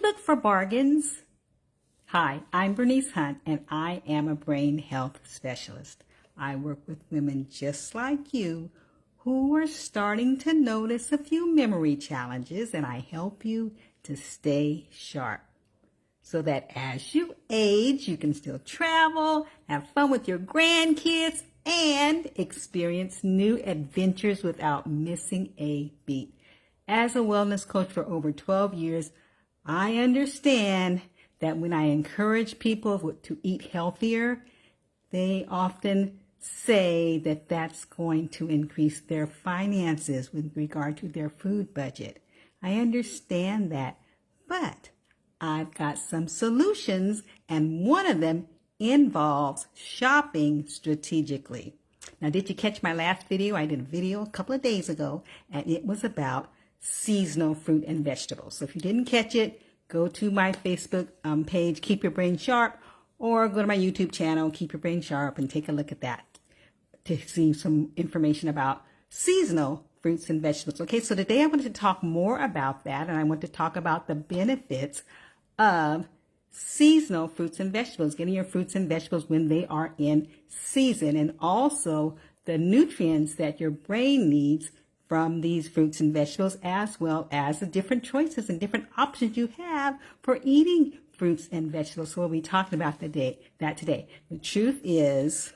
look for bargains? Hi, I'm Bernice Hunt, and I am a brain health specialist. I work with women just like you who are starting to notice a few memory challenges, and I help you to stay sharp so that as you age, you can still travel, have fun with your grandkids, and experience new adventures without missing a beat. As a wellness coach for over 12 years, I understand that when I encourage people to eat healthier, they often say that that's going to increase their finances with regard to their food budget. I understand that, but I've got some solutions, and one of them involves shopping strategically. Now, did you catch my last video? I did a video a couple of days ago, and it was about seasonal fruit and vegetables. So if you didn't catch it, go to my Facebook page, Keep Your Brain Sharp, or go to my YouTube channel, Keep Your Brain Sharp, and take a look at that to see some information about seasonal fruits and vegetables. Okay, so today I wanted to talk more about that, and I want to talk about the benefits of seasonal fruits and vegetables, getting your fruits and vegetables when they are in season, and also the nutrients that your brain needs from these fruits and vegetables, as well as the different choices and different options you have for eating fruits and vegetables. So we'll be talking about that today. The truth is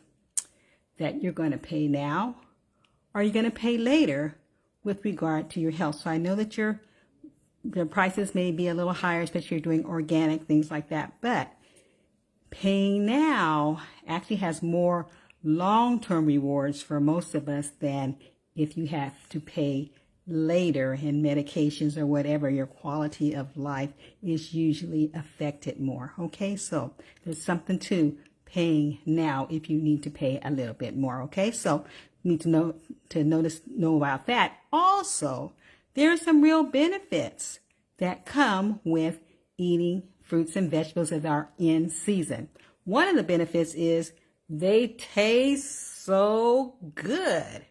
that you're going to pay now or you're going to pay later with regard to your health. So I know that the prices may be a little higher, especially if you're doing organic, things like that. But paying now actually has more long-term rewards for most of us than if you have to pay later in medications or whatever. Your quality of life is usually affected more. Okay, so there's something to paying now if you need to pay a little bit more. Okay, so you need to know about that. Also, there are some real benefits that come with eating fruits and vegetables that are in season. One of the benefits is they taste so good.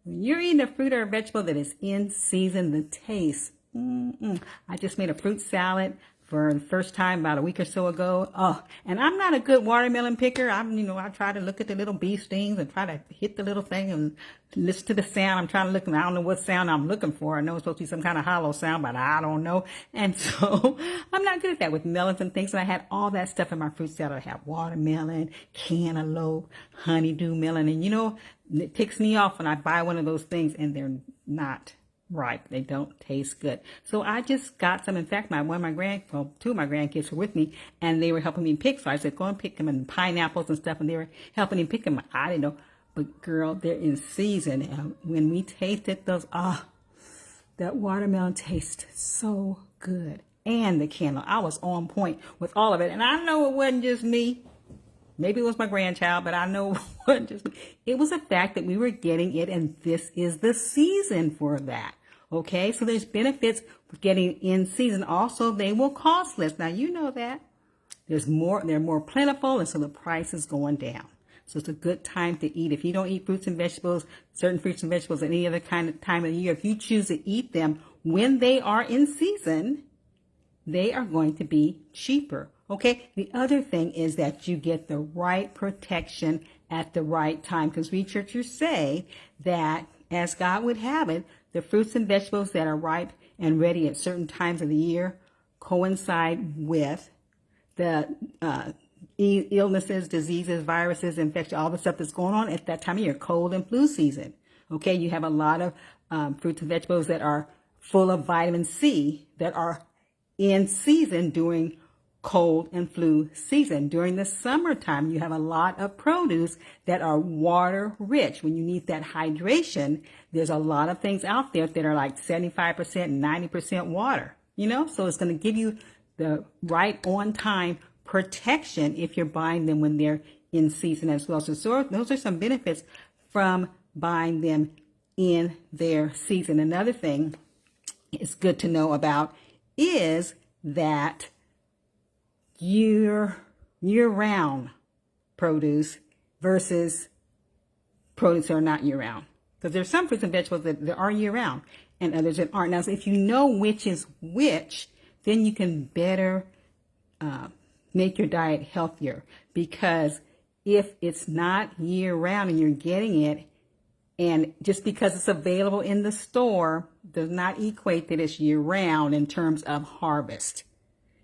When you're eating a fruit or a vegetable that is in season, the taste. I just made a fruit salad for the first time about a week or so ago. Oh, and I'm not a good watermelon picker. I try to look at the little bee stings and try to hit the little thing and listen to the sound. I'm trying to look, and I don't know what sound I'm looking for. I know it's supposed to be some kind of hollow sound, but I don't know. And so I'm not good at that with melons and things. And I had all that stuff in my fruit salad. I had watermelon, cantaloupe, honeydew melon. And it ticks me off when I buy one of those things and they're not ripe. They don't taste good. So I just got some. In fact, two of my grandkids were with me, and they were helping me pick. So I said, go and pick them, and pineapples and stuff, and they were helping me pick them. I didn't know, but girl, they're in season. And when we tasted those, that watermelon tastes so good. And the cantaloupe, I was on point with all of it. And I know it wasn't just me. Maybe it was my grandchild, but I know it wasn't just me. It was the fact that we were getting it, and this is the season for that. Okay, so there's benefits for getting in season. Also, they will cost less. Now, you know that. They're more plentiful, and so the price is going down. So it's a good time to eat. If you don't eat fruits and vegetables, certain fruits and vegetables at any other kind of time of the year, if you choose to eat them when they are in season, they are going to be cheaper. Okay, the other thing is that you get the right protection at the right time, because researchers say that, as God would have it, the fruits and vegetables that are ripe and ready at certain times of the year coincide with the illnesses, diseases, viruses, infections, all the stuff that's going on at that time of year, cold and flu season. Okay, you have a lot of fruits and vegetables that are full of vitamin C that are in season during cold and flu season. During the summertime, you have a lot of produce that are water rich. When you need that hydration, there's a lot of things out there that are like 75%, 90% water, so it's going to give you the right on time protection if you're buying them when they're in season as well. So those are some benefits from buying them in their season. Another thing it's good to know about is that year-round produce versus produce that are not year-round. Because there's some fruits and vegetables that are year-round and others that aren't. Now, so if you know which is which, then you can better make your diet healthier. Because if it's not year round and you're getting it, and just because it's available in the store does not equate that it's year round in terms of harvest.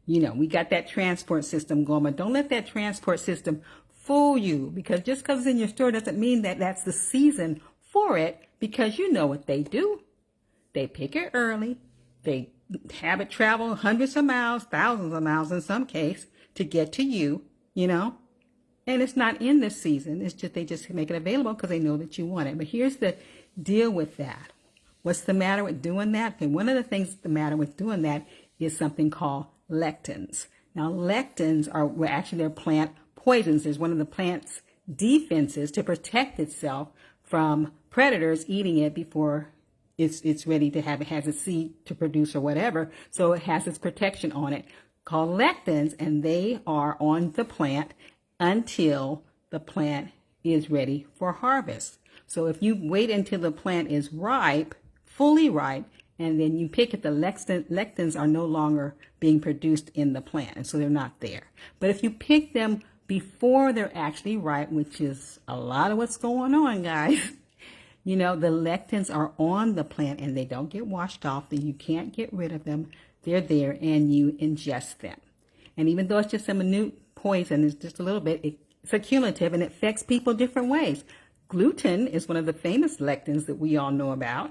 You know, we got that transport system going, but don't let that transport system fool you, because just because it's in your store doesn't mean that that's the season for it, because you know what they do. They pick it early. They have it travel hundreds of miles, thousands of miles in some case to get to you, you know. And it's not in this season. It's just they just make it available because they know that you want it. But here's the deal with that. What's the matter with doing that? And one of the things the matter with doing that is something called lectins. Now, lectins are actually they're plant poisons. There's one of the plant's defenses to protect itself from predators eating it before it's ready to have it has a seed to produce or whatever. So it has its protection on it called lectins, and they are on the plant until the plant is ready for harvest. So if you wait until the plant is ripe, fully ripe, and then you pick it, the lectins are no longer being produced in the plant, and so they're not there. But if you pick them before they're actually ripe, which is a lot of what's going on, guys, you know, the lectins are on the plant and they don't get washed off, that you can't get rid of them. They're there and you ingest them. And even though it's just a minute poison, it's just a little bit, it's accumulative and it affects people different ways. Gluten is one of the famous lectins that we all know about,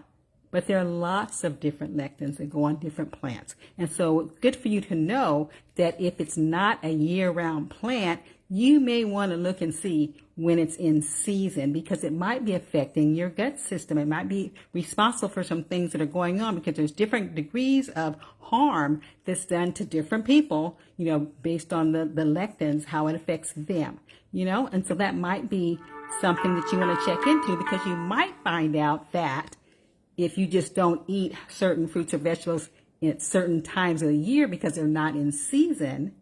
but there are lots of different lectins that go on different plants. And so it's good for you to know that if it's not a year-round plant, you may want to look and see when it's in season, because it might be affecting your gut system. It might be responsible for some things that are going on, because there's different degrees of harm that's done to different people, you know, based on the lectins, how it affects them, you know. And so that might be something that you want to check into, because you might find out that if you just don't eat certain fruits or vegetables at certain times of the year because they're not in season,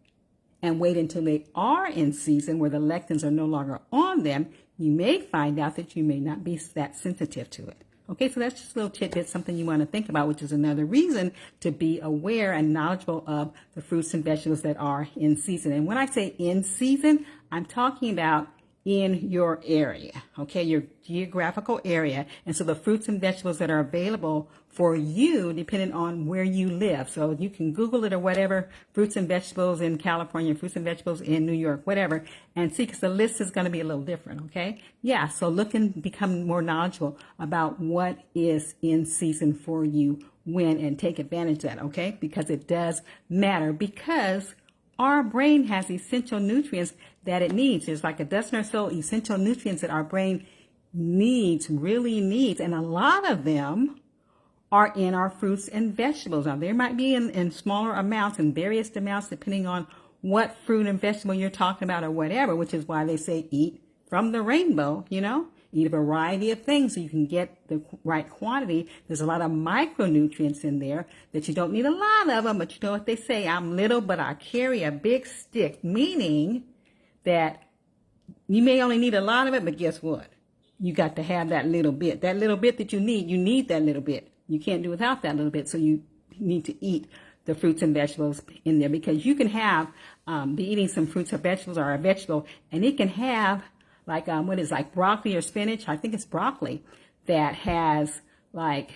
and wait until they are in season where the lectins are no longer on them, you may find out that you may not be that sensitive to it. Okay, so that's just a little tidbit, something you want to think about, which is another reason to be aware and knowledgeable of the fruits and vegetables that are in season. And when I say in season, I'm talking about in your area, okay, your geographical area. And so the fruits and vegetables that are available for you, depending on where you live. So you can Google it or whatever, fruits and vegetables in California, fruits and vegetables in New York, whatever, and see, because the list is going to be a little different, okay? Yeah, so look and become more knowledgeable about what is in season for you when, and take advantage of that, okay? Because it does matter, because our brain has essential nutrients that it needs. There's like a dozen or so essential nutrients that our brain needs, really needs, and a lot of them are in our fruits and vegetables. Now, there might be in smaller amounts and various amounts depending on what fruit and vegetable you're talking about or whatever, which is why they say eat from the rainbow, you know? Eat a variety of things so you can get the right quantity. There's a lot of micronutrients in there that you don't need a lot of them, but you know what they say, I'm little, but I carry a big stick, meaning that you may only need a lot of it, but guess what? You got to have that little bit that you need that little bit. You can't do without that little bit, so you need to eat the fruits and vegetables in there, because you can have, be eating some fruits or vegetables or a vegetable, and it can have like, like broccoli or spinach. I think it's broccoli that has like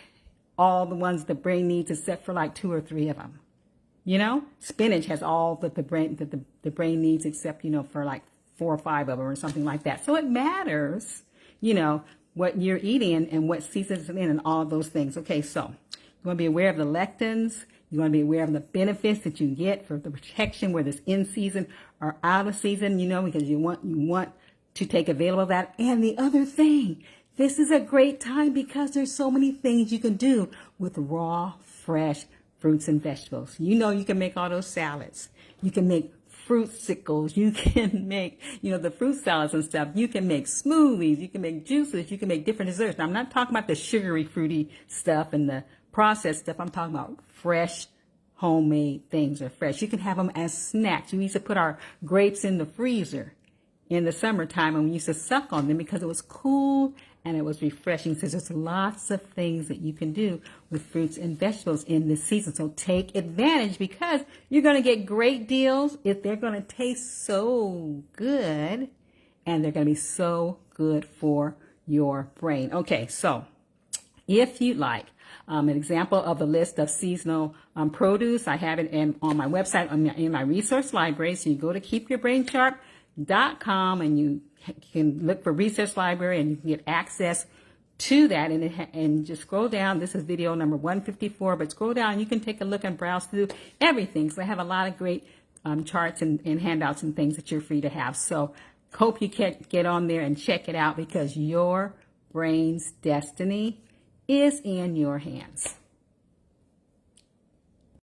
all the ones the brain needs except for like 2 or 3 of them. You know, spinach has all that the brain needs except, you know, for like 4 or 5 of them or something like that. So it matters, you know, what you're eating and what season it's in and all of those things. Okay, so you want to be aware of the lectins. You want to be aware of the benefits that you get for the protection, whether it's in season or out of season, you know, because you want to take available of that. And the other thing, this is a great time because there's so many things you can do with raw, fresh fruits and vegetables. You know, you can make all those salads. You can make fruitsicles. You can make, you know, the fruit salads and stuff. You can make smoothies. You can make juices. You can make different desserts. Now, I'm not talking about the sugary, fruity stuff and the processed stuff. I'm talking about fresh, homemade things are fresh. You can have them as snacks. We used to put our grapes in the freezer in the summertime, and we used to suck on them because it was cool and it was refreshing. So there's lots of things that you can do with fruits and vegetables in this season. So take advantage, because you're going to get great deals. If they're going to taste so good, and they're going to be so good for your brain. Okay, so if you'd like an example of the list of seasonal produce, I have it on my website, in my resource library. So you go to keepyourbrainsharp.com and you can look for research library, and you can get access to that. And just scroll down. This is video number 154, but scroll down and you can take a look and browse through everything. So I have a lot of great charts and handouts and things that you're free to have. So hope you can get on there and check it out, because your brain's destiny is in your hands.